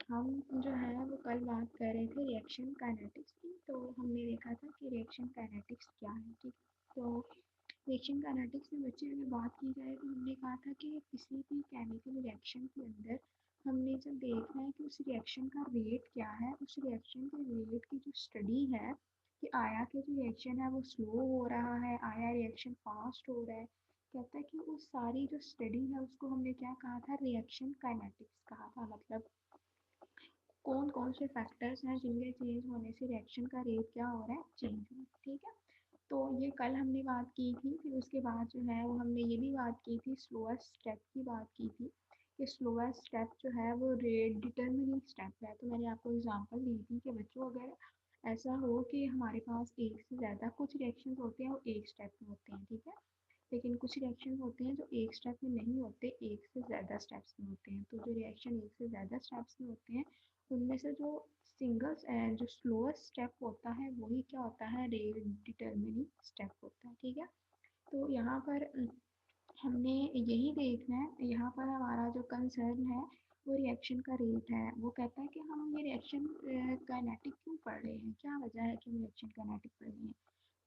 हम जो है वो कल बात कर रहे थे रिएक्शन काइनेटिक्स की। तो हमने देखा था कि रिएक्शन काइनेटिक्स क्या है, ठीक। तो रिएक्शन काइनेटिक्स में बच्चे अगर बात की जाए तो हमने कहा था कि किसी भी केमिकल रिएक्शन के अंदर हमने जब देखना है कि उस रिएक्शन का रेट क्या है, उस रिएक्शन के रेट की जो स्टडी है कि आया कि जो रिएक्शन है वो स्लो हो रहा है, आया रिएक्शन फास्ट हो रहा है, कहता है कि उस सारी जो स्टडी है उसको हमने क्या कहा था, रिएक्शन काइनेटिक्स कहा था। मतलब कौन कौन से फैक्टर्स हैं जिनके चेंज होने से रिएक्शन का रेट क्या हो रहा है, चेंज हो रहा है, ठीक है। तो ये कल हमने बात की थी। फिर उसके बाद जो है वो हमने ये भी बात की थी, स्लोएस्ट स्टेप की बात की थी कि स्लोएस्ट स्टेप जो है वो रेट डिटर्मिनिंग स्टेप है। तो मैंने आपको एग्जांपल दी थी कि बच्चों अगर ऐसा हो कि हमारे पास एक से ज़्यादा कुछ रिएक्शन होते हैं वो एक स्टेप में होते हैं, ठीक है, लेकिन कुछ रिएक्शन होते हैं जो एक स्टेप में नहीं होते, एक से ज़्यादा स्टेप्स में होते हैं। तो जो रिएक्शन एक से ज़्यादा स्टेप्स में होते हैं उनमें से जो सिंगल जो स्लोएस्ट स्टेप होता है वही क्या होता है, रेट डिटर्मिनिंग स्टेप होता है, ठीक है। तो यहाँ पर हमने यही देखना है, यहाँ पर हमारा जो कंसर्न है वो रिएक्शन का रेट है। वो कहता है कि हम ये रिएक्शन काइनेटिक क्यों पढ़ रहे हैं, क्या वजह है कि हम रिएक्शन काइनेटिक पढ़ रहे हैं।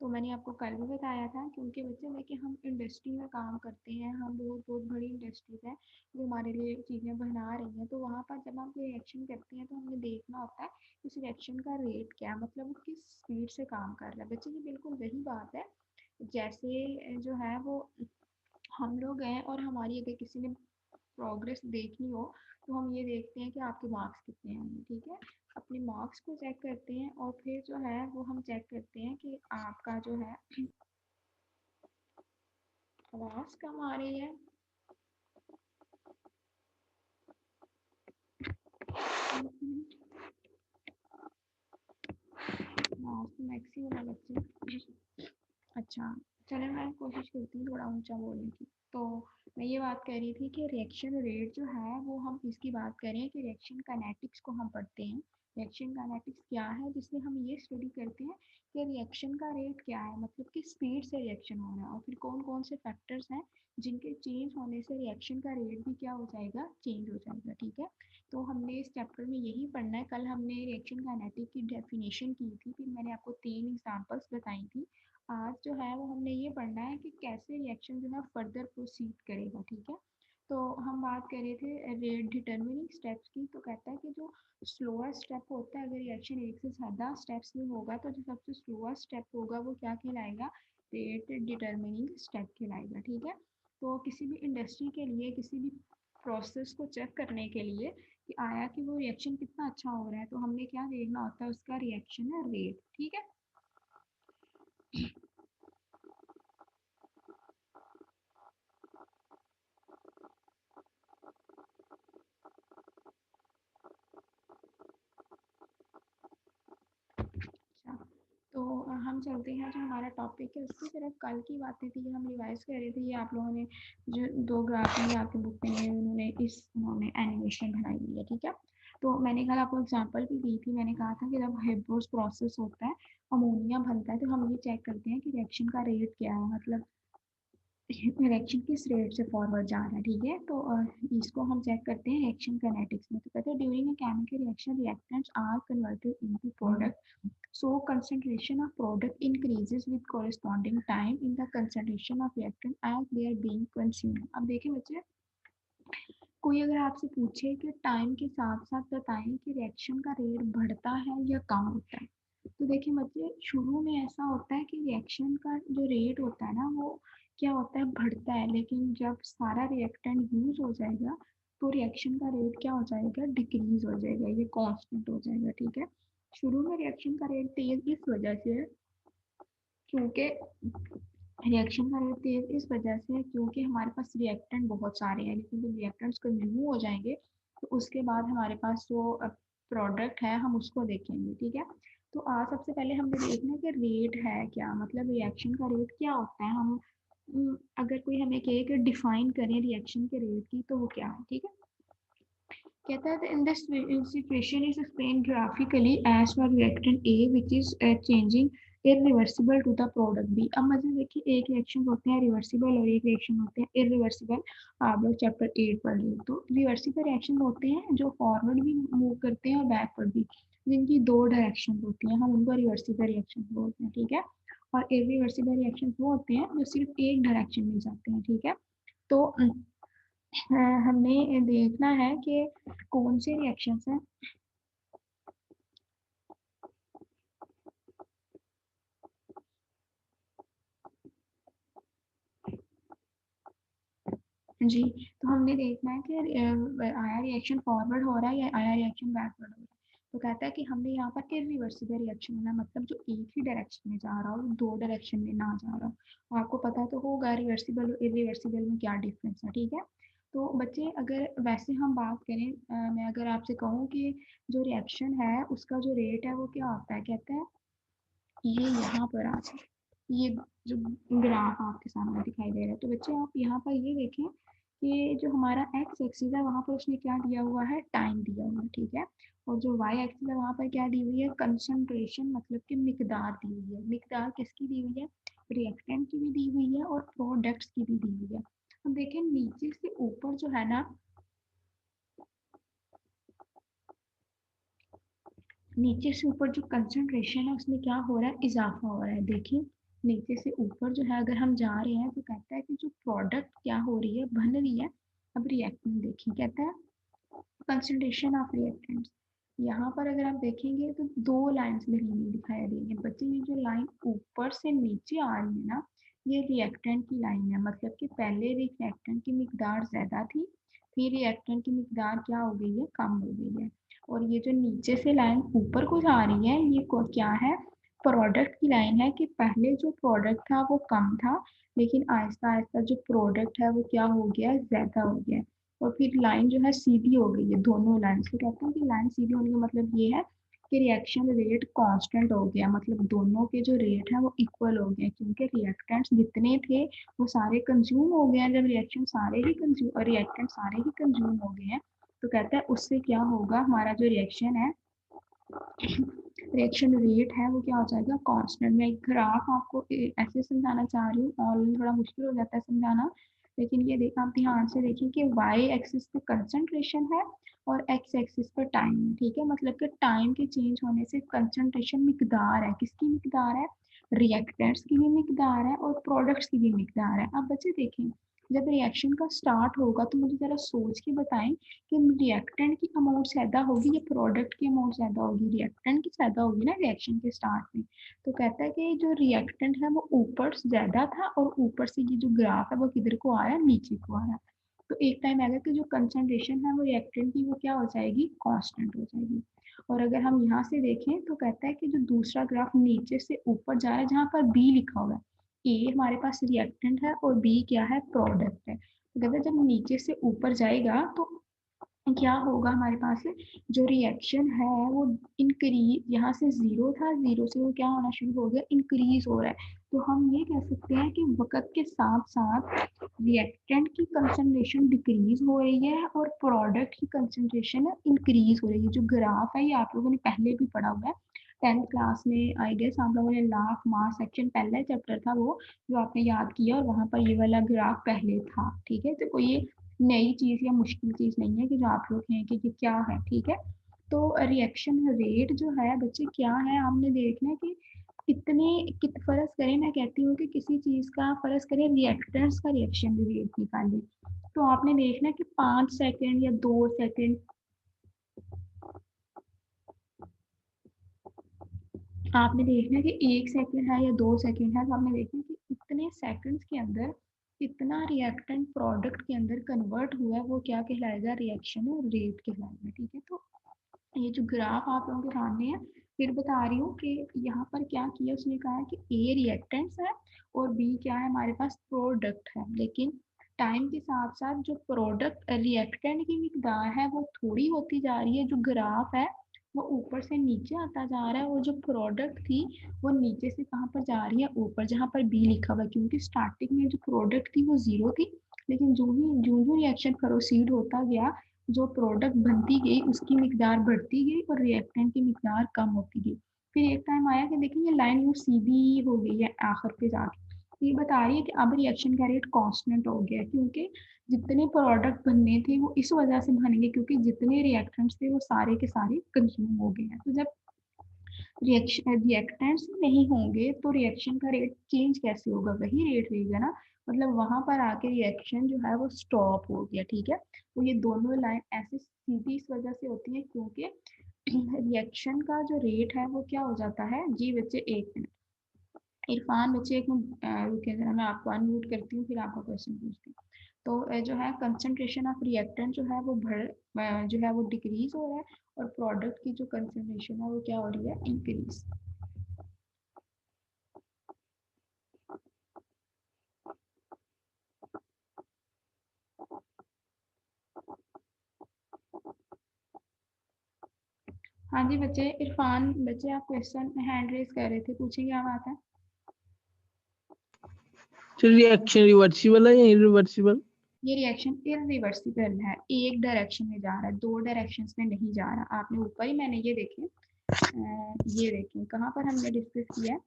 तो मैंने आपको कल भी बताया था क्योंकि बच्चे देखिए हम इंडस्ट्री में काम करते हैं, हम बहुत बहुत बड़ी इंडस्ट्रीज है जो हमारे लिए चीज़ें बना रही हैं। तो वहाँ पर जब हम कोई रिएक्शन करते हैं तो हमें देखना होता है उस रिएक्शन का रेट क्या है, मतलब वो किस स्पीड से काम कर रहा है। बच्चे ये बिल्कुल वही बात है जैसे जो है वो हम लोग हैं और हमारी अगर किसी ने प्रोग्रेस देखनी हो तो हम ये देखते हैं कि आपके मार्क्स कितने आएंगे, ठीक है। अपने मार्क्स को चेक करते हैं और फिर जो है वो हम चेक करते हैं कि आपका जो है आवाज़ कम आ रही है। मैक्सिमम है बच्चे। अच्छा, चले मैं कोशिश करती हूँ थोड़ा ऊंचा बोलने की। तो मैं ये बात कह रही थी कि रिएक्शन रेट जो है वो हम इसकी बात करें कि रिएक्शन काइनेटिक्स को हम पढ़ते हैं। रिएक्शन काइनेटिक्स क्या है, जिसमें हम ये स्टडी करते हैं कि रिएक्शन का रेट क्या है, मतलब कि स्पीड से रिएक्शन हो रहा है और फिर कौन कौन से फैक्टर्स हैं जिनके चेंज होने से रिएक्शन का रेट भी क्या हो जाएगा, चेंज हो जाएगा, ठीक है। तो हमने इस चैप्टर में यही पढ़ना है। कल हमने रिएक्शन काइनेटिक की डेफिनेशन की थी, फिर मैंने आपको 3 एग्जांपल्स बताई थी। आज जो है वो हमने ये पढ़ना है कि कैसे रिएक्शन जो है फर्दर प्रोसीड करेगा, ठीक है। तो हम बात कर रहे थे रेट डिटर्मिनिंग स्टेप्स की। तो कहता है कि जो स्लोअर स्टेप होता है, अगर रिएक्शन एक से ज़्यादा स्टेप्स में होगा तो जो सबसे स्लोअर स्टेप होगा वो क्या कहलाएगा, रेट डिटर्मिनिंग स्टेप कहलाएगा, ठीक है। तो किसी भी इंडस्ट्री के लिए, किसी भी प्रोसेस को चेक करने के लिए कि आया कि वो रिएक्शन कितना अच्छा हो रहा है, तो हमने क्या देखना होता है, उसका रिएक्शन है रेट, ठीक है। अच्छा, तो हम चलते हैं जो हमारा टॉपिक है उसकी तरफ। कल की बातें थी, हम रिवाइज कर रहे थे। ये आप लोगों ने जो 2 ग्राफ में आपकी बुक में उन्होंने एनिमेशन बनाई हुई है, ठीक है। तो मैंने कल आपको एग्जांपल भी दी थी। मैंने कहा था कि जब हेब्रोस प्रोसेस होता है, अमोनिया बनता है, तो हम ये चेक करते हैं कि रिएक्शन का रेट क्या है, मतलब रिएक्शन किस रेट से फॉरवर्ड जा रहा है, ठीक है। तो इसको हम चेक करते हैं रिएक्शन काइनेटिक्स में। तो कहते हैं during a chemical reaction reactants are converted into product, so concentration of product increases with corresponding time in the concentration of reactant as they are being consumed। अब देखिए बच्चे, कोई अगर आपसे पूछे कि टाइम के साथ साथ बताएं कि रिएक्शन का रेट बढ़ता है या कम होता है, तो देखिए बच्चे शुरू में ऐसा होता है कि रिएक्शन का जो रेट होता है ना वो क्या होता है, बढ़ता है। लेकिन जब सारा रिएक्टेंट यूज हो जाएगा तो रिएक्शन का रेट क्या हो जाएगा, डिक्रीज हो जाएगा, ये कांस्टेंट हो जाएगा, ठीक है। शुरू में रिएक्शन का रेट तेज इस वजह से है क्योंकि रिएक्शन का रेट तेज इस वजह से है क्योंकि हमारे पास रिएक्टेंट बहुत सारे हैं, लेकिन जब रिएक्टेंट्स कंज्यूम हो जाएंगे तो उसके बाद हमारे पास जो प्रोडक्ट है हम उसको देखेंगे, ठीक है। तो सबसे पहले हमने देखना है कि रेट है क्या, मतलब रिएक्शन का रेट क्या होता है। हम अगर कोई हमें कहे कि डिफाइन करें रिएक्शन के रेट की तो वो क्या है, ठीक है। कहता है in this situation is explain graphically as for reactant A which is changing irreversible to the product B. अब मतलब देखिए एक रिएक्शन होते हैं रिवर्सिबल और एक रिएक्शन होते हैं इरिवर्सिबल। आप लोग चैप्टर 8 पढ़ लो। तो रिवर्सिबल रिएक्शन होते हैं जो फॉरवर्ड भी मूव करते हैं और बैकवर्ड भी, जिनकी दो डायरेक्शन होती हैं, हम उनको रिवर्सिबल रिएक्शन बोलते हैं, ठीक है। और इरिवर्सिबल रिएक्शन वो होते हैं जो सिर्फ एक डायरेक्शन में जाते हैं, ठीक है। तो हमने देखना है कि कौन से रिएक्शंस हैं। जी, तो हमने देखना है कि आया रिएक्शन फॉरवर्ड हो रहा है या आया रिएक्शन बैकवर्ड हो रहा है। तो कहता है कि हमने यहाँ पर इरिवर्सिबल रिएक्शन होना, मतलब जो एक ही डायरेक्शन में जा रहा हो, दो डायरेक्शन में ना जा रहा हो। आपको पता तो होगा रिवर्सिबल और इरिवर्सिबल में क्या डिफरेंस है, ठीक है। तो बच्चे अगर वैसे हम बात करें, मैं अगर आपसे कहूँ कि जो रिएक्शन है उसका जो रेट है वो क्या होता है, कहता है ये यहाँ पर आ जाए, ये जो ग्राफ आपके सामने दिखाई दे रहा है। तो बच्चे आप यहाँ पर ये देखें कि जो हमारा एक्स एक्सिस है वहाँ पर उसने क्या दिया हुआ है, टाइम दिया हुआ है, ठीक है। और जो वाई एक्सिस है वहाँ पर क्या दी हुई है, कंसंट्रेशन, मतलब कि मिकदार दी हुई है। मिकदार किसकी दी हुई है, रिएक्टेंट की भी दी हुई है और प्रोडक्ट्स की भी दी हुई है। अब देखें नीचे से ऊपर जो है ना, नीचे से ऊपर जो कंसंट्रेशन है उसमें क्या हो रहा है, इजाफा हो रहा है। देखिए नीचे से ऊपर जो है अगर हम जा रहे हैं तो कहता है कि जो प्रोडक्ट क्या हो रही है, बन रही है। अब रिएक्टेंट देखिए, कहता है कंसंट्रेशन ऑफ रिएक्टेंट्स। यहाँ पर अगर आप देखेंगे तो दो लाइन्स में हमें दिखाई दे रही है बच्चे। ये जो लाइन ऊपर से नीचे आ रही है ना, ये रिएक्टेंट की लाइन है, मतलब कि पहले रिएक्टेंट की मिकदार ज्यादा थी, फिर रिएक्टेंट की मिकदार क्या हो गई है, कम हो गई है। और ये जो नीचे से लाइन ऊपर को जा रही है ये क्या है, प्रोडक्ट की लाइन है, कि पहले जो प्रोडक्ट था वो कम था, लेकिन आहिस्ता आहिस्ता जो प्रोडक्ट है वो क्या हो गया, ज्यादा हो गया। और फिर लाइन जो है सीधी हो गई है, दोनों लाइन से कहते हैं कि लाइन सीधी होने का मतलब ये है कि रिएक्शन रेट कांस्टेंट हो गया, मतलब दोनों के जो रेट है वो इक्वल हो गए, क्योंकि रिएक्टेंट्स जितने थे वो सारे कंज्यूम हो गए हैं। जब रिएक्शन सारे ही कंज्यूम और रिएक्टेंट सारे ही कंज्यूम हो गए हैं तो कहता है उससे क्या होगा, हमारा जो रिएक्शन है, रिएक्शन रेट है वो क्या हो जाएगा, कांस्टेंट। मैं एक ग्राफ आपको ऐसे समझाना चाह रही हूँ, ऑल थोड़ा मुश्किल हो जाता है समझाना, लेकिन ये देखा आप ध्यान से देखिए कि वाई एक्सिस पे कंसंट्रेशन है और एक्स एक्सिस पर टाइम है, ठीक है। मतलब कि टाइम के चेंज होने से कंसंट्रेशन मिकदार है, किसकी मिकदार है, रिएक्टेंट्स की भी मिकदार है और प्रोडक्ट्स की भी मिकदार है। अब बच्चे देखें जब रिएक्शन का स्टार्ट होगा तो मुझे जरा सोच के बताएं कि रिएक्टेंट की अमाउंट ज्यादा होगी या प्रोडक्ट की अमाउंट ज्यादा होगी, रिएक्टेंट की ज्यादा होगी ना रिएक्शन के स्टार्ट में। तो कहता है कि जो रिएक्टेंट है वो ऊपर ज्यादा था और ऊपर से ये जो ग्राफ है वो किधर को आ रहा है, नीचे को आ रहा है। तो एक टाइम आएगा कि जो कंसंट्रेशन है वो रिएक्टेंट की वो क्या हो जाएगी, कांस्टेंट हो जाएगी। और अगर हम यहाँ से देखें तो कहता है कि जो दूसरा ग्राफ नीचे से ऊपर जा रहा है जहाँ पर बी लिखा हुआ है, ए हमारे पास रिएक्टेंट है और बी क्या है, प्रोडक्ट है। तो कहता है जब नीचे से ऊपर जाएगा तो क्या होगा, हमारे पास जो रिएक्शन है वो इंक्रीज, यहाँ से जीरो था, जीरो से वो क्या होना शुरू हो गया, इंक्रीज हो रहा है। तो हम ये कह सकते हैं कि वक्त के साथ साथ रिएक्टेंट की कंसंट्रेशन डिक्रीज हो रही है और प्रोडक्ट की कंसंट्रेशन इंक्रीज हो रही है। जो ग्राफ है ये आप लोगों ने पहले भी पढ़ा हुआ है 10th क्लास में, आई गेस आप लोगों ने लाख मास सेक्शन पहला चैप्टर था वो, जो आपने याद किया, और वहां पर ये वाला ग्राफ पहले था, ठीक है। तो कोई ये नई चीज या मुश्किल चीज नहीं है कि जो आप लोग हैं कि ये क्या है, ठीक है। तो रिएक्शन रेट जो है बच्चे क्या है, हमने देखना है कि कितने फर्ज करें, मैं कहती हूँ कि किसी चीज का फर्ज करें रिएक्टेंट्स का रिएक्शन रेट निकालें, तो आपने देखना है कि 5 सेकेंड या 2 सेकेंड, आपने देखना है कि 1 सेकेंड है या 2 सेकेंड है, तो आपने देखना है कि इतने सेकंड्स के अंदर कितना रिएक्टेंट प्रोडक्ट के अंदर कन्वर्ट हुआ है, वो क्या कहलाएगा, रिएक्शन रेट कहलाएगा, ठीक है। तो ये जो ग्राफ आप लोगों के सामने है, फिर बता रही हूँ कि यहाँ पर क्या किया, उसने कहा है कि ए रिएक्टेंट्स है और बी क्या है, हमारे पास प्रोडक्ट है। लेकिन टाइम के साथ साथ जो प्रोडक्ट रिएक्टेंट की मिकदार है वो थोड़ी होती जा रही है, जो ग्राफ है वो ऊपर से नीचे आता जा रहा है, और जो प्रोडक्ट थी वो नीचे से कहाँ पर जा रही है, ऊपर, जहाँ पर बी लिखा हुआ है, क्योंकि स्टार्टिंग में जो प्रोडक्ट थी वो जीरो थी, लेकिन जो रिएक्शन प्रोसीड होता गया, जो प्रोडक्ट बनती गई उसकी मिकदार बढ़ती गई और रिएक्टेंट की मिकदार कम होती गई। फिर एक टाइम आया कि देखिए ये लाइन यूँ सीधी हो गई है आखिर पे जाके, तो ये बता रही है कि अब रिएक्शन का रेट कांस्टेंट हो गया है, क्योंकि जितने प्रोडक्ट बनने थे वो इस वजह से बनेंगे क्योंकि जितने रिएक्टेंट्स थे वो सारे के सारे कंज्यूम हो गए हैं। तो जब रिएक्टेंट्स नहीं होंगे तो रिएक्शन का रेट चेंज कैसे होगा, वही रेट रहेगा ना, मतलब वहां पर आके रिएक्शन जो है वो स्टॉप हो गया। ठीक है, तो ये दोनों लाइन ऐसे सीधी इस वजह से होती है क्योंकि रिएक्शन का जो रेट है वो क्या हो जाता है। जी बच्चे एक मिनट, इरफान बच्चे एक मिनट रुकिए जरा, मैं आपको अनम्यूट करती हूँ फिर आपका क्वेश्चन पूछती हूँ। तो जो है कंसंट्रेशन ऑफ रिएक्टेंट जो है वो जो है वो डिक्रीज हो रहा है, और प्रोडक्ट की जो कंसंट्रेशन है वो क्या हो रही है, इंक्रीज। हाँ जी बच्चे, इरफान बच्चे आप क्वेश्चन हैंड रेज कर रहे थे, पूछिए क्या बात है। रिएक्शन रिवर्सिबल है या इरिवर्सिबल? ये रिएक्शन इरिवर्सिबल है, एक डायरेक्शन में जा रहा है, दो डायरेक्शंस में नहीं जा रहा। आपने ऊपर ही मैंने ये देखे, ये देखें कहाँ पर हमने डिस्कस किया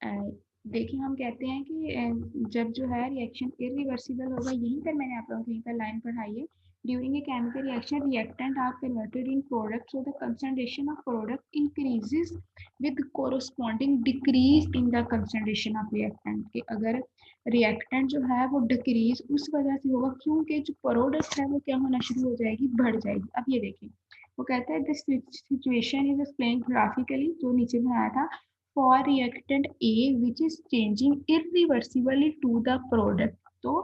है। देखिए हम कहते हैं कि जब जो है रिएक्शन इरिवर्सिबल होगा, यहीं पर मैंने आप लोगों को यहीं पर लाइन पढ़ाई है। During a chemical reaction reactant are converted in product, so the concentration of product increases with corresponding decrease in the concentration of reactant. के अगर रिएक्टेंट जो है वो डिक्रीज उस वजह से होगा क्योंकि जो प्रोडक्ट है वो क्या होना शुरू हो जाएगी, बढ़ जाएगी। अब ये देखिए वो कहता है this situation is explained graphically, जो नीचे में आया था, for reactant A which is changing irreversibly to the product। तो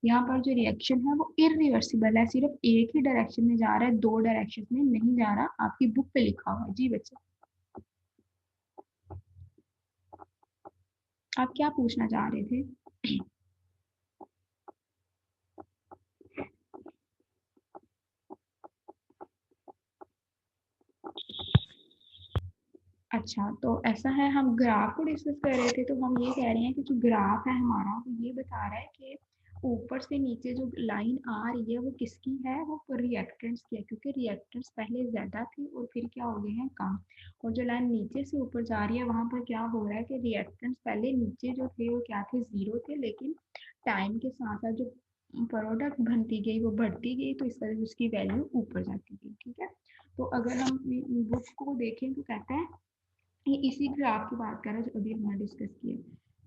यहाँ पर जो रिएक्शन है वो इरिवर्सिबल है, सिर्फ एक ही डायरेक्शन में जा रहा है, दो डायरेक्शन में नहीं जा रहा। आपकी बुक पे लिखा हुआ है। जी बच्चे आप क्या पूछना चाह रहे थे। अच्छा तो ऐसा है, हम ग्राफ को डिस्कस कर रहे थे, तो हम ये कह रहे हैं कि जो ग्राफ है हमारा वो ये बता रहा है कि ऊपर से नीचे जो लाइन आ रही है वो किसकी है, वो रिएक्टेंट्स की है, क्योंकि रिएक्टेंट्स पहले ज़्यादा थी और फिर क्या हो गए हैं कम। और जो लाइन नीचे से ऊपर जा रही है वहाँ पर क्या हो रहा है कि रिएक्टेंट्स पहले नीचे जो थे वो क्या थे, ज़ीरो थे, लेकिन टाइम के साथ साथ जो प्रोडक्ट बनती गई वो बढ़ती गई, तो इस तरह से उसकी वैल्यू ऊपर जाती गई। ठीक है, तो अगर हम बुक को देखें तो कहते हैं, ये इसी ग्राफ की बात कर रहा है जो अभी हमने डिस्कस किया।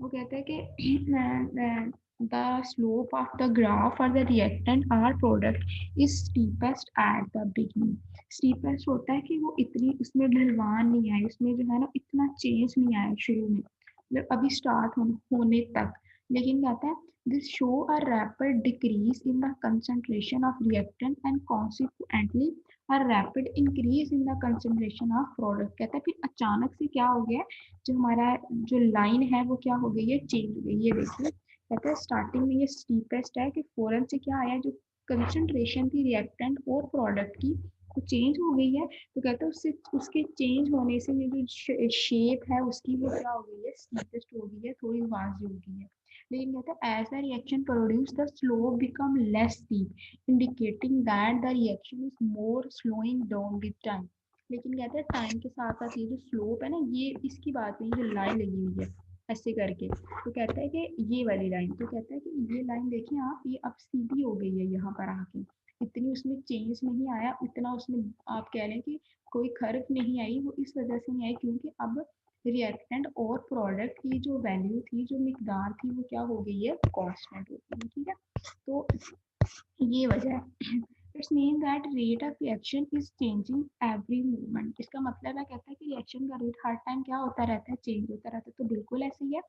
वो कहता है कि the slope of the graph और the reactant or product is steepest at the beginning. Steepest होता है कि वो इतनी उसमें ढलवान नहीं आई, उसमें जो है ना इतना चेंज नहीं आया शुरू में, मतलब अभी स्टार्ट होने तक। लेकिन कहता है this show a rapid decrease in the concentration of reactant and consequently a rapid increase in the concentration of product। कहता है फिर अचानक से क्या हो गया, जो हमारा जो लाइन है वो क्या हो गई है, चेंज हो गई। ये देखिए कहता है स्टार्टिंग में ये स्टीपेस्ट है कि फौरन से क्या आया, जो कंसंट्रेशन थी रिएक्टेंट और प्रोडक्ट की वो चेंज हो गई है। तो कहता है उससे उसके चेंज होने से ये जो शेप है उसकी वो क्या हो गई है, स्टीपेस्ट हो गई है, थोड़ी वाजी हो गई है। लेकिन कहता है as the reaction produce the slope become less steep indicating that the reaction is more slowing down with time. लेकिन कहते हैं टाइम के साथ साथ ये जो स्लोप है ना, ये इसकी बात नहीं, जो लाइन लगी हुई है ऐसे करके, तो कहता है कि ये वाली लाइन, तो कहता है कि ये लाइन देखिए आप, ये अब सीधी हो गई है यहाँ पर आके, इतनी उसमें चेंज नहीं आया, इतना उसमें आप कह लें कि कोई खर्च नहीं आई, वो इस वजह से नहीं आई क्योंकि अब रिएक्टेंट और प्रोडक्ट की जो वैल्यू थी, जो मिकदार थी, वो क्या हो गई है, कांस्टेंट हो गई है। ठीक है, तो ये वजह है। It's mean that rate of reaction is changing every moment. इसका मतलब है, कहता है कि रिएक्शन का रेट हर टाइम क्या होता रहता है, चेंज होता रहता है। तो बिल्कुल ऐसे ही है,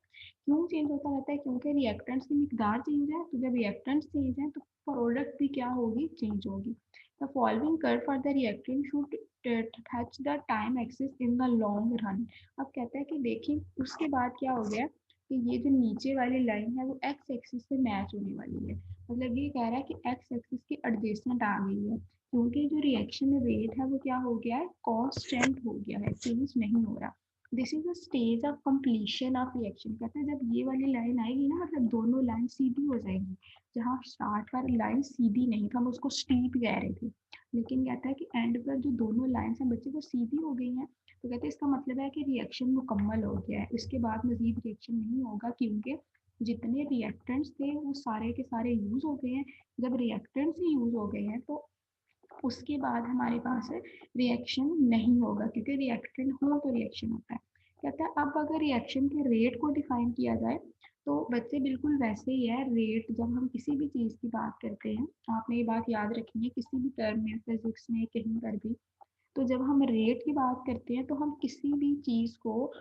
क्यों चेंज होता रहता है, क्योंकि रिएक्टेंट्स की मिकदार चेंज है, तो जब रिएक्टेंट्स चेंज है तो प्रोडक्ट भी क्या होगी, चेंज होगी। The following curve for the reactant should touch the time axis in the long run. अब कहता है कि देखिए उसके बाद क्या हो गया कि ये जो नीचे वाली लाइन है वो एक्स एक्सिस से मैच होने वाली है, मतलब ये कह रहा है कि एक्स एक्सिस की एडजेसेंट आ गई है, क्योंकि जो रिएक्शन रेट है वो क्या हो गया है, कांस्टेंट हो गया है, चेंज नहीं हो रहा। This is the stage of completion of reaction. कहते हैं जब ये वाली लाइन आएगी ना, मतलब दोनों लाइन सीधी हो जाएगी, जहाँ स्टार्ट वाली लाइन सीधी नहीं था, हम उसको स्टीप कह रहे थे, लेकिन कहता है कि एंड पर जो दोनों लाइन्स हैं बच्चे वो सीधी हो गई हैं, तो कहते हैं इसका मतलब है कि रिएक्शन मुकम्मल हो गया है, इसके बाद मजीद रिएक्शन नहीं होगा, क्योंकि जितने रिएक्टेंट्स थे वो सारे के सारे यूज़ हो गए हैं। जब रिएक्टेंट्स ही यूज़ हो गए हैं तो उसके बाद हमारे पास रिएक्शन नहीं होगा, क्योंकि रिएक्टेंट हो तो रिएक्शन होता है। कहता है अब अगर रिएक्शन के रेट को डिफाइन किया जाए तो बच्चे बिल्कुल वैसे ही है। रेट जब हम किसी भी चीज़ की बात करते हैं, आपने ये बात याद रखनी है किसी भी टर्म में, फिजिक्स में, कहीं पर भी, तो जब हम रेट की बात करते हैं तो हम किसी भी चीज़ को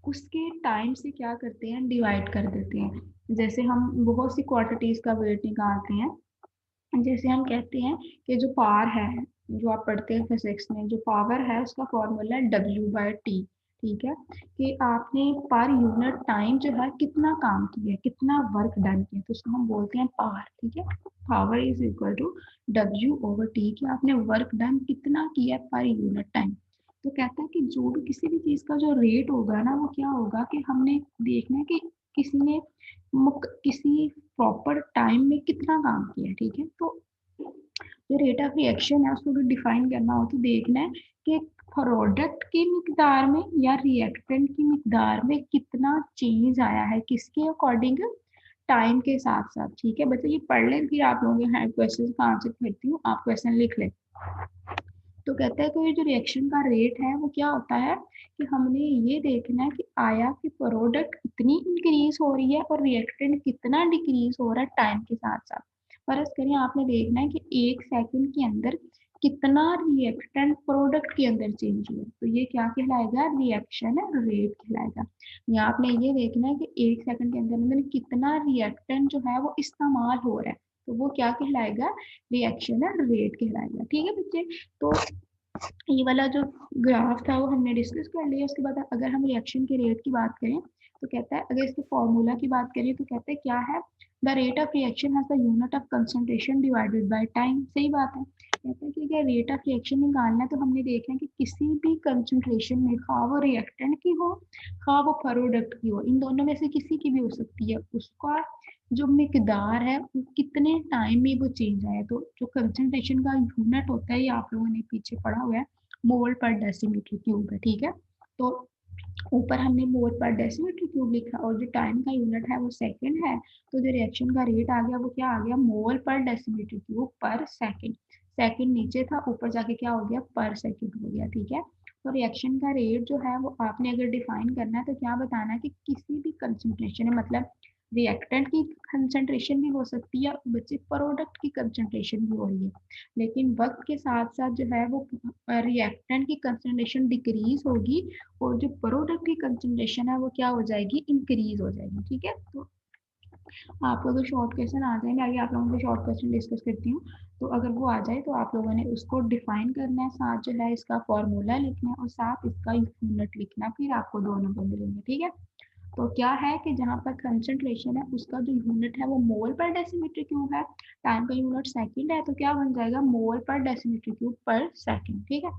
उसके टाइम से क्या करते हैं, डिवाइड कर देते हैं। जैसे हम बहुत सी क्वांटिटीज़ का वेट निकालते हैं, जैसे हम कहते हैं कि जो पावर है, जो आप पढ़ते हैं फिजिक्स में, जो पावर है उसका फॉर्मूला है W/T। ठीक है, कि आपने पर यूनिट टाइम जो है कितना काम किया, कितना वर्क डन किया, तो उसको हम बोलते हैं पावर। ठीक है, power is equal to W/T, कि आपने वर्क डन कितना किया पर यूनिट टाइम। तो कहता है कि जो भी किसी भी चीज़ का जो रेट होगा ना, वो क्या होगा कि हमने देखना है कि किसी ने किसी प्रॉपर टाइम में कितना काम किया। ठीक है, तो जो रेट ऑफ रिएक्शन है उसको अगर डिफाइन करना हो तो देखना है कि प्रोडक्ट की मिकदार में या रिएक्टेंट की मिकदार में कितना चेंज आया है, किसके अकॉर्डिंग, टाइम के साथ साथ। ठीक है बच्चे, ये पढ़ लें, फिर आप लोगों के हैंड क्वेश्चन का आंसर करती हूँ, आप क्वेश्चन लिख लें। तो कहता है कि ये जो रिएक्शन का रेट है वो क्या होता है कि हमने ये देखना है कि आया कि प्रोडक्ट कितनी इंक्रीज हो रही है और रिएक्टेंट कितना डिक्रीज हो रहा है टाइम के साथ साथ। फर्ज करें, आपने देखना है कि 1 सेकंड के अंदर कितना रिएक्टेंट प्रोडक्ट के अंदर चेंज हुआ, तो ये क्या कहलाएगा, रिएक्शन रेट कहलाएगा। या आपने ये देखना है कि 1 सेकंड के अंदर अंदर कितना रिएक्टेंट जो है वो इस्तेमाल हो रहा है, तो वो क्या कहलाएगा, रिएक्शन रेट कहलाएगा। ठीक है बच्चे, तो ये वाला जो ग्राफ था वो हमने डिस्कस कर लिया। उसके बाद अगर हम रिएक्शन के रेट की बात करें तो कहता है, अगर इसके फॉर्मूला की बात करें तो कहते हैं क्या है, the rate of reaction has the unit of concentration divided by time. सही बात है, कहते हैं कि अगर रेट ऑफ रिएक्शन निकालना है तो हमने देखना है कि किसी भी कंसंट्रेशन में, खा वो रिएक्टेंट की हो, खा वो प्रोडक्ट की हो, इन दोनों में से किसी की भी हो सकती है, उसका जो मिकदार है वो कितने टाइम में वो चेंज आया। तो जो कंसंट्रेशन का यूनिट होता है ये आप लोगों ने पीछे पढ़ा हुआ है, मोल पर डेसीमीटर क्यूब है। ठीक है, तो ऊपर हमने मोल पर डेसीमीटर क्यूब लिखा और जो टाइम का यूनिट है वो सेकंड है, तो जो रिएक्शन का रेट आ गया वो क्या आ गया, मोल पर डेसीमीटर क्यूब पर सेकंड। सेकंड नीचे था, ऊपर जाके क्या हो गया, पर सेकंड हो गया। ठीक है, तो रिएक्शन का रेट जो है वो आपने अगर डिफाइन करना है तो क्या बताना है कि किसी भी कंसंट्रेशन है, मतलब रिएक्टेंट की कंसंट्रेशन भी हो सकती है, बच्चे प्रोडक्ट की कंसंट्रेशन भी हो रही है, लेकिन वक्त के साथ साथ जो है वो रिएक्टेंट की कंसंट्रेशन डिक्रीज होगी और जो प्रोडक्ट की कंसंट्रेशन है वो क्या हो जाएगी, इंक्रीज हो जाएगी। ठीक है, तो आपको अगर शॉर्ट क्वेश्चन आ जाए, मैं आगे आप लोगों को शॉर्ट क्वेश्चन डिस्कस करती हूँ, तो अगर वो आ जाए तो आप लोगों ने उसको डिफाइन करना है, साथ जो है इसका फॉर्मूला लिखना है और साथ इसका यूनिट लिखना है, फिर आपको 2 नंबर मिलेंगे। ठीक है, तो क्या है कि जहाँ पर कंसंट्रेशन है उसका जो यूनिट है वो मोल पर डेसीमीटर क्यूब है, टाइम का यूनिट सेकंड है, तो क्या बन जाएगा, मोल पर डेसीमीटर क्यूब पर सेकंड। ठीक है,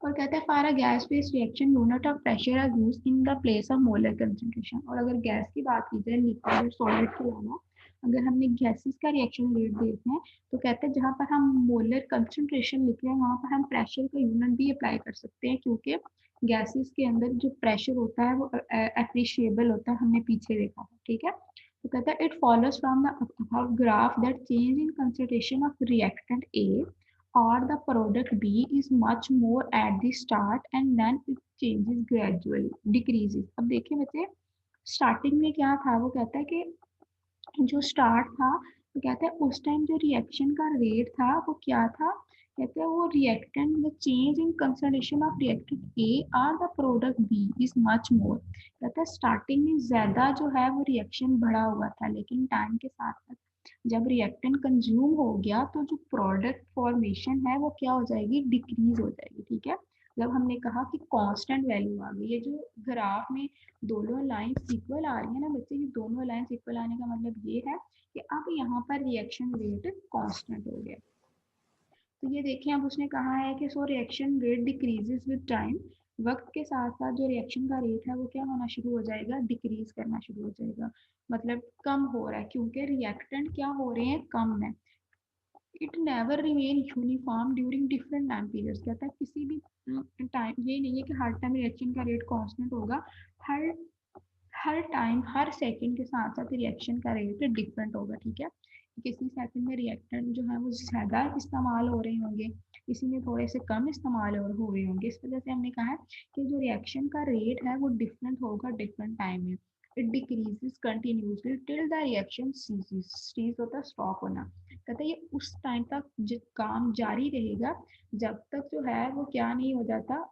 और कहते हैं for a gas based reaction unit of pressure are used in the place of molar concentration. और अगर गैस की बात की जाए, लिक्विड और सॉलिड के अलावा अगर हमने गैसेस का रिएक्शन रेट देखना है तो कहते हैं जहाँ पर हम मोलर कंसंट्रेशन लिख रहे हैं वहाँ पर हम प्रेशर का यूनिट भी अप्लाई कर सकते हैं, क्योंकि गैसेस के अंदर जो प्रेशर होता है वो एप्रिशिएबल होता है, हमने पीछे देखा था। ठीक है, तो कहता है it follows from the graph that change in concentration of reactant A or the product B is much more at the start and then it changes gradually, decreases। अब देखिए बच्चे, स्टार्टिंग में क्या था, वो कहता है कि जो स्टार्ट था तो कहते हैं उस टाइम जो रिएक्शन का रेट था वो क्या था, कहते हैं वो reactant the change in concentration of reactant A और the product B is much more. कहते हैं स्टार्टिंग में ज्यादा जो है वो रिएक्शन बढ़ा हुआ था, लेकिन टाइम के साथ साथ जब रिएक्टेंट कंज्यूम हो गया तो जो प्रोडक्ट फॉर्मेशन है वो क्या हो जाएगी, डिक्रीज हो जाएगी। ठीक है, जब हमने कहा कि कांस्टेंट वैल्यू आ गई, ये जो ग्राफ में दोनों लाइंस इक्वल आ रही है ना बच्चे, ये दोनों लाइंस इक्वल आने का मतलब ये है कि अब यहाँ पर रिएक्शन रेट कांस्टेंट हो गया। तो ये देखें, अब उसने कहा है कि so reaction rate decreases with time, वक्त के साथ साथ जो रिएक्शन का रेट है वो क्या होना शुरू हो जाएगा, डिक्रीज करना शुरू हो जाएगा, मतलब कम हो रहा है, क्योंकि रिएक्टेंट क्या हो रहे हैं, कम है। It never remain uniform during different time periods. कहता है किसी भी टाइम, ये नहीं है कि हर टाइम रिएक्शन का रेट कांस्टेंट होगा, हर हर टाइम हर सेकंड के साथ साथ रिएक्शन का रेट डिफरेंट होगा। ठीक है, किसी सेकंड में रिएक्टेंट जो है वो ज़्यादा इस्तेमाल हो रहे होंगे, किसी में थोड़े से कम इस्तेमाल हो रहे होंगे। इस वजह से हमने कहा है कि जो रिएक्शन का रेट है वो डिफरेंट होगा डिफरेंट टाइम में। It decreases continuously till the reaction ceases, cease होता है स्टॉप होना। कहते हैं ये उस टाइम तक काम जारी रहेगा जब तक जो है वो क्या नहीं हो जाता,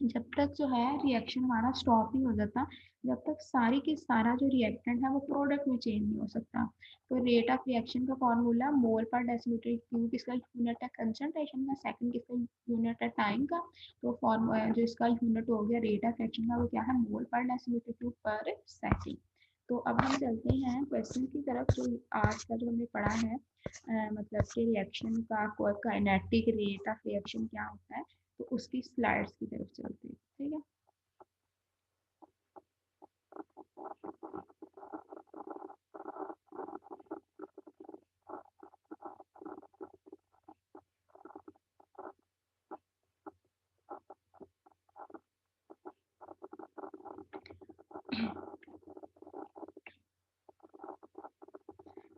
जब तक जो है रिएक्शन हमारा स्टॉप नहीं हो जाता, जब तक सारी की सारा जो रिएक्टेंट है वो प्रोडक्ट में चेंज नहीं हो सकता। तो रेट ऑफ रिएक्शन का फॉर्मूला मोल पर डेसिमीटर क्यूब, इसका यूनिट है कंसंट्रेशन का, सेकंड किसका यूनिट है टाइम का। तो फॉर्मूला जो इसका यूनिट हो गया रेट ऑफ रिएक्शन का वो क्या है, मोल पर डेसिमीटर क्यूब पर सेकंड। तो अब हम चलते हैं क्वेश्चन की तरफ। जो आज का जो हमने पढ़ा है मतलब कि रिएक्शन का काइनेटिक रेट ऑफ रिएक्शन क्या होता है, तो उसकी स्लाइड्स की तरफ चलते हैं। ठीक है,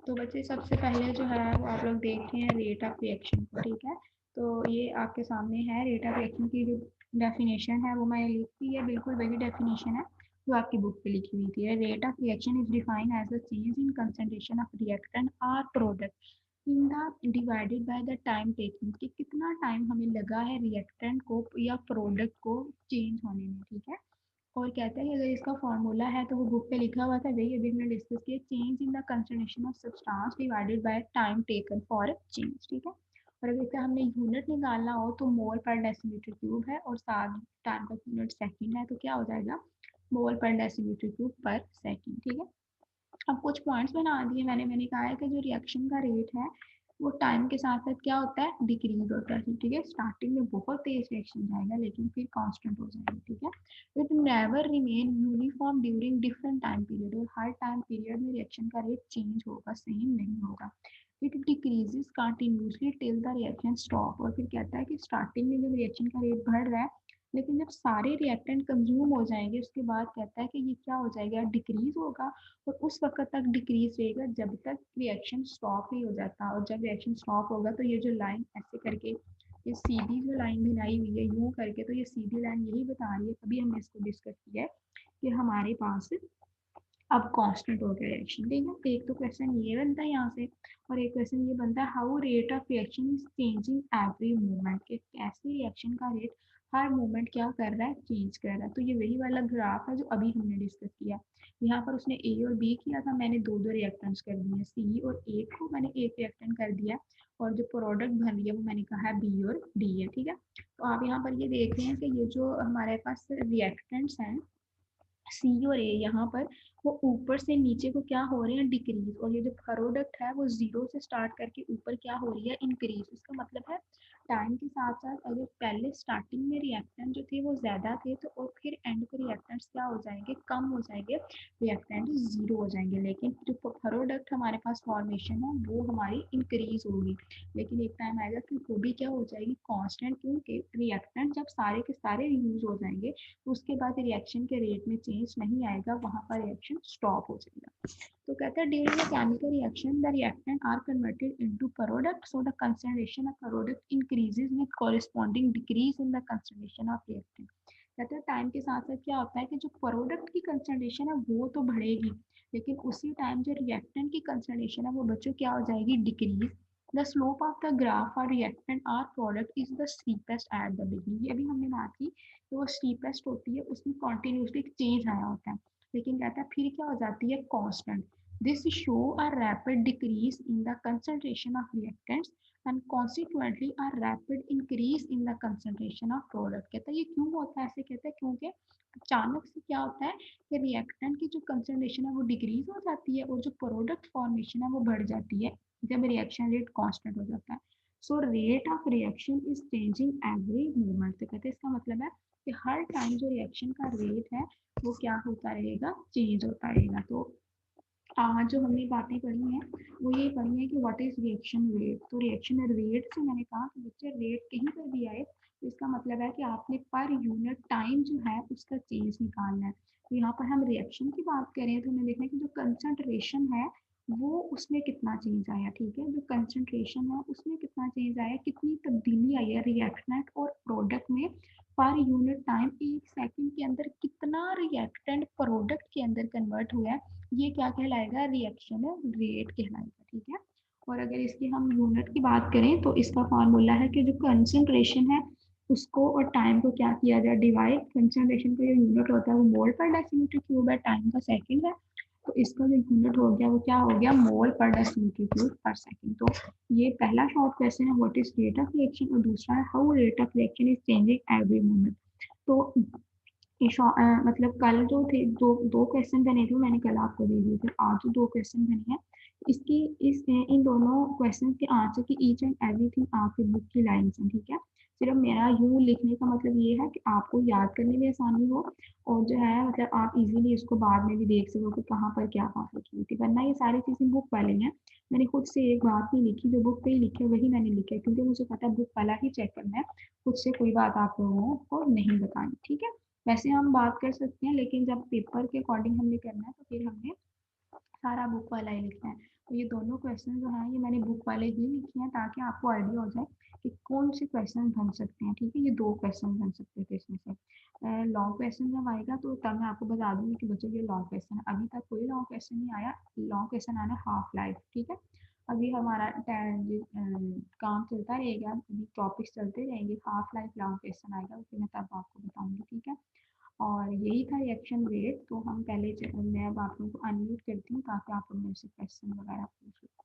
तो बच्चे सबसे पहले जो है वो आप लोग देख रहे हैं रेट ऑफ रिएक्शन को। ठीक है, तो ये आपके सामने है रेट ऑफ रिएक्शन की जो डेफिनेशन है वो मैंने लिख दी है, बिल्कुल वही डेफिनेशन है जो आपकी बुक पे लिखी हुई थी। Rate of reaction is defined as the change in concentration of reactant और product in the divided by the time taking, कि कितना टाइम हमें लगा है रिएक्टेंट को या प्रोडक्ट को चेंज होने में। ठीक है, और कहता है कि अगर इसका फॉर्मूला है तो वो बुक पे लिखा हुआ था, वही अभी हमने डिस्कस किया, change in the concentration of substance divided by time taken for change. ठीक है, और अगर इसका हमने यूनिट निकालना हो तो मोल पर डेसीमीटर क्यूब है और साथ टाइम का यूनिट सेकंड है, तो क्या हो जाएगा मोल पर डेसीमीटर क्यूब पर सेकंड। ठीक है, अब कुछ पॉइंट्स बना दिए मैंने कहा है कि जो रिएक्शन का रेट है वो टाइम के साथ साथ क्या होता है, डिक्रीज होता है। ठीक है, स्टार्टिंग में बहुत तेज रिएक्शन जाएगा लेकिन फिर कांस्टेंट हो जाएगा। ठीक है, it never remain uniform during different time period, और हर टाइम पीरियड में रिएक्शन का रेट चेंज होगा, सेम नहीं होगा। It decreases continuously till the reaction stop, और फिर कहता है कि स्टार्टिंग में जब रिएक्शन का रेट बढ़ रहा है लेकिन जब सारे रिएक्टेंट कंज्यूम हो जाएंगे उसके बाद कहता है कि ये क्या हो जाएगा, डिक्रीज होगा, और उस वक्त तक डिक्रीज रहेगा जब तक रिएक्शन स्टॉप नहीं हो जाता। और जब रिएक्शन स्टॉप होगा तो ये जो लाइन ऐसे करके, ये सीधी जो लाइन बनाई हुई है यूं करके, तो ये सीधी लाइन यही बता रही है, तभी हमने इसको डिस्कस किया है कि हमारे पास अब कांस्टेंट हो गया रिएक्शन। ठीक है, तो एक तो क्वेश्चन ये बनता है यहाँ से, और एक क्वेश्चन ये बनता है how rate of reaction is changing every moment, के कैसे रिएक्शन का रेट हर मोमेंट क्या कर रहा है, चेंज कर रहा है। तो ये वही वाला ग्राफ है जो अभी हमने डिस्कस किया। यहाँ पर उसने ए और बी किया था, मैंने दो दो रिएक्टेंट्स कर दिए, सी और ए को मैंने एक रिएक्टेंट कर दिया, और जो प्रोडक्ट बन रही है वो मैंने कहा है बी और डी है। ठीक है, तो आप यहाँ पर ये देख रहे हैं कि ये जो हमारे पास रिएक्टेंट्स हैं सी और ए, यहाँ पर वो ऊपर से नीचे को क्या हो रहे हैं, डिक्रीज, और ये जो प्रोडक्ट है वो जीरो से स्टार्ट करके ऊपर क्या हो रही है, इंक्रीज। इसका मतलब है टाइम के साथ साथ अगर पहले स्टार्टिंग में रिएक्टेंट जो थे वो ज्यादा थे तो और फिर एंड पे रिएक्टेंट्स क्या हो जाएंगे, कम हो जाएंगे, रिएक्टेंट जीरो हो जाएंगे, लेकिन जो प्रोडक्ट हमारे पास फॉर्मेशन है वो हमारी इंक्रीज होगी। लेकिन एक टाइम आएगा कि वो भी क्या हो जाएगी, कांस्टेंट, क्योंकि रिएक्टेंट जब सारे के सारे यूज हो जाएंगे उसके बाद रिएक्शन के रेट में चेंज नहीं आएगा, वहां पर रिएक्शन स्टॉप हो जाएगा। तो कहते हैं during the chemical reaction the reactant are converted into product, so the concentration of product increases with corresponding decrease in the concentration of reactant. कहते हैं टाइम के साथ साथ क्या होता है कि जो प्रोडक्ट की कंसंट्रेशन है वो तो बढ़ेगी, लेकिन उसी टाइम जो रिएक्टेंट की कंसंट्रेशन है वो बच्चों क्या हो जाएगी, decrease. The slope of the graph for reactant or product is the steepest at the beginning, ये भी हमने बात की, तो वो स्टीपेस्ट होती है उसमें कॉन्टिन्यूसली चेंज आया होता है, लेकिन कहता है फिर क्या हो जाती है, constant. This show a rapid decrease in the concentration of reactants and consequently a rapid increase in the concentration of product. कहता है ये क्यों होता है, ऐसे कहता है क्योंकि अचानक से क्या होता है कि रिएक्टेंट की जो कंसंट्रेशन है वो डिक्रीज हो जाती है और जो प्रोडक्ट फॉर्मेशन है वो बढ़ जाती है जब रिएक्शन रेट कांस्टेंट हो जाता है। So rate of reaction is changing every moment, तो कहते हैं इसका मतलब है कि हर टाइम जो रिएक्शन का रेट है वो क्या होता रहेगा, चेंज होता रहेगा। तो जो हमने बातें पढ़ी हैं वो ये पढ़ी है कि व्हाट इज रिएक्शन रेट। तो रिएक्शन रेट से मैंने कहा कि बच्चे रेट कहीं पर भी आए तो इसका मतलब है कि आपने पर यूनिट टाइम जो है उसका चेंज निकालना है। तो यहाँ पर हम रिएक्शन की बात करें तो हमें देखना है कि जो कंसंट्रेशन है वो उसमें कितना चेंज आया। ठीक है, जो कंसंट्रेशन है उसमें कितना चेंज आया, कितनी तब्दीली आई है रिएक्टेंट और प्रोडक्ट में पर यूनिट टाइम, एक सेकंड के अंदर कितना रिएक्टेंट प्रोडक्ट के अंदर कन्वर्ट हुआ है, ये क्या कहलाएगा, रिएक्शन रेट कहलाएगा। ठीक है, और अगर इसकी हम यूनिट की बात करें तो इसका फॉर्मूला है कि जो कंसंट्रेशन है उसको और टाइम को क्या किया जाए डिवाइड, कंसंट्रेशन का जो यूनिट होता है वो मोल पर डेसीमीटर क्यूब है, टाइम का सेकंड है, तो इसका जो यूनिट हो गया वो क्या हो गया, मोल पर डेसीमीटर क्यूब पर सेकंड। तो ये पहला शॉर्ट क्वेश्चन है what is rate of reaction, और दूसरा है how rate of reaction is changing every moment. तो मतलब कल जो थे दो दो क्वेश्चन बने थे मैंने कल आपको दे दिए थे, आज जो दो क्वेश्चन बने हैं इसकी इन दोनों क्वेश्चन के आंसर की ईच एंड एवरीथिंग आपकी बुक की लाइन्स हैं। ठीक है, सिर्फ मेरा यूं लिखने का मतलब ये है कि आपको याद करने में आसानी हो और जो है मतलब आप इजीली इसको बाद में भी देख सको कि कहाँ पर क्या बात लिखी हुई थी, वरना ये सारी चीजें बुक वाले हैं। मैंने खुद से एक बात नहीं लिखी, जो बुक पे ही लिखी है वही मैंने लिखा है, क्योंकि मुझे पता है बुक वाला ही चेक करना है, खुद से कोई बात आप लोगों को नहीं बतानी। ठीक है, वैसे हम बात कर सकते हैं लेकिन जब पेपर के अकॉर्डिंग हमने करना है तो फिर हमने सारा बुक वाला ही लिखना है। तो ये दोनों क्वेश्चन जो हैं ये मैंने बुक वाले ही लिखे हैं ताकि आपको आइडिया हो जाए कि कौन से क्वेश्चन बन सकते हैं। ठीक है, ये दो क्वेश्चन बन सकते थे इसमें से। लॉन्ग क्वेश्चन जब आएगा तो तब मैं आपको बता दूंगी कि बच्चों ये लॉन्ग क्वेश्चन है, अभी तक कोई लॉन्ग क्वेश्चन नहीं आया। लॉन्ग क्वेश्चन आना हाफ लाइफ। ठीक है, अभी हमारा काम चलता रहेगा, अभी टॉपिक्स चलते रहेंगे, हाफ लाइफ लॉन्ग क्वेश्चन आएगा फिर मैं तब आपको बताऊंगी। ठीक है, और यही था रिएक्शन रेट। तो हम पहले मैं अब आप लोगों को अनम्यूट करती हूँ ताकि आप लोग मेरे से क्वेश्चन वगैरह पूछ लो।